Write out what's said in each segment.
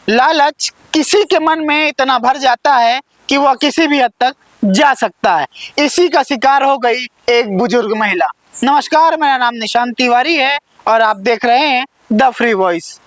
लालच किसी के मन में इतना भर जाता है कि वह किसी भी हद तक जा सकता है। इसी का शिकार हो गई एक बुजुर्ग महिला। नमस्कार, मेरा नाम निशांत तिवारी है और आप देख रहे हैं द फ्री वॉइस।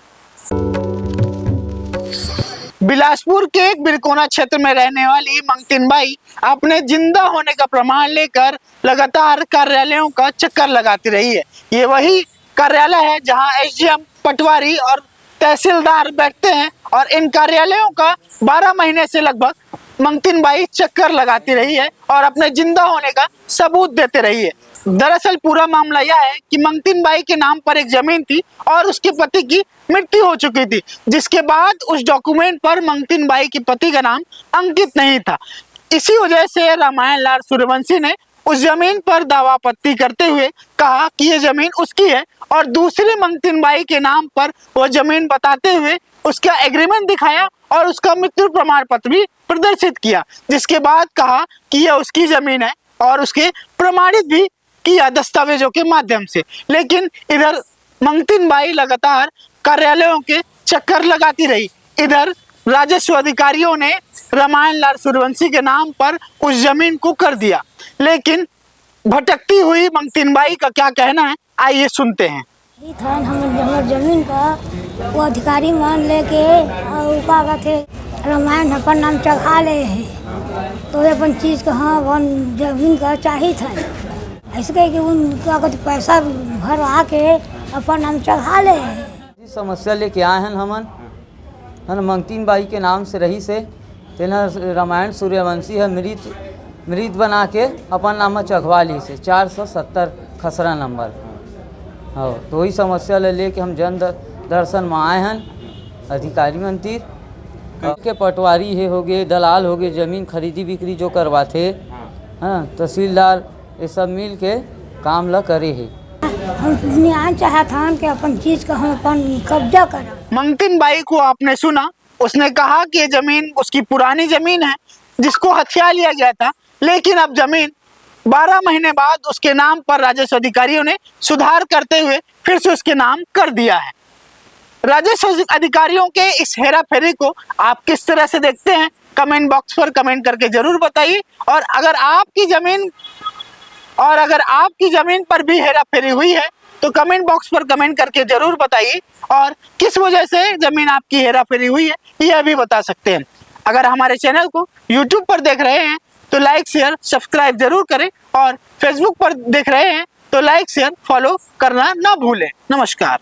बिलासपुर के एक बिरकोना क्षेत्र में रहने वाली मंगतीन बाई अपने जिंदा होने का प्रमाण लेकर लगातार कार्यालयों का चक्कर लगाती रही है। ये वही कार्यालय है जहां एसडीएम, पटवारी और तहसीलदार बैठते हैं और इन कार्यालयों का 12 महीने से लगभग मंगतीन बाई चक्कर लगाती रही है और अपने जिंदा होने का सबूत देते रही है। दरअसल पूरा मामला यह है कि मंगतीन बाई के नाम पर एक जमीन थी और उसके पति की मृत्यु हो चुकी थी, जिसके बाद उस डॉक्यूमेंट पर मंगतीन बाई के पति का नाम अंकित नहीं था। इसी वजह से रामायण लाल सूर्यवंशी ने उस जमीन पर दावा आपत्ति करते हुए कहा कि यह जमीन उसकी है और दूसरी मंगतीन बाई के नाम पर वह जमीन बताते हुए उसका एग्रीमेंट दिखाया और उसका मृत्यु प्रमाण पत्र भी प्रदर्शित किया, जिसके बाद कहा कि यह उसकी जमीन है और उसके प्रमाणित भी किया दस्तावेजों के माध्यम से। लेकिन इधर मंगतीन बाई लगातार कार्यालयों के चक्कर लगाती रही। इधर राजस्व अधिकारियों ने रामायण लाल सूर्यवंशी के नाम पर उस जमीन को कर दिया, लेकिन भटकती हुई मंगतीन बाई का क्या कहना है, आइए सुनते हैं। हमर जमीन का वो अधिकारी मान लेके और का कहते रामायण अपन नाम चढ़ा ले है, तो अपन चीज का हाँ वन जमीन का चाहिए था, ऐसे कह के उन क्या कहते पैसा भर आके अपन नाम चढ़ा ले है। समस्या लेके आए हैं हमन मंगतीन बाई के नाम से रही से तेना रामायण सूर्यवंशी है मृत बना के अपन नाम चखवा ली से 470 खसरा नंबर। हाँ, तो वही समस्या लेके हम जन दर्शन में आए हैं। अधिकारी मंत्री के पटवारी है हो गए, दलाल हो गए, जमीन खरीदी बिक्री जो करवाते हाँ, तहसीलदार ये सब मिल के काम ला करे है। हम न्याय चाहते हैं कि अपन चीज का हम अपन कब्जा करें। मंगतीन बाई को आपने सुना, उसने कहा कि ये जमीन उसकी पुरानी जमीन है जिसको हथिया लिया गया था, लेकिन अब जमीन 12 महीने बाद उसके नाम पर राजस्व अधिकारियों ने सुधार करते हुए फिर से उसके नाम कर दिया है। राजस्व अधिकारियों के इस हेरा फेरी को आप किस तरह से देखते हैं, कमेंट बॉक्स पर कमेंट करके जरूर बताइए। और अगर आपकी जमीन पर भी हेरा फेरी हुई है तो कमेंट बॉक्स पर कमेंट करके जरूर बताइए और किस वजह से जमीन आपकी हेरा फेरी हुई है यह भी बता सकते हैं। अगर हमारे चैनल को यूट्यूब पर देख रहे हैं तो लाइक शेयर सब्सक्राइब जरूर करें और फेसबुक पर देख रहे हैं तो लाइक शेयर फॉलो करना ना भूलें। नमस्कार।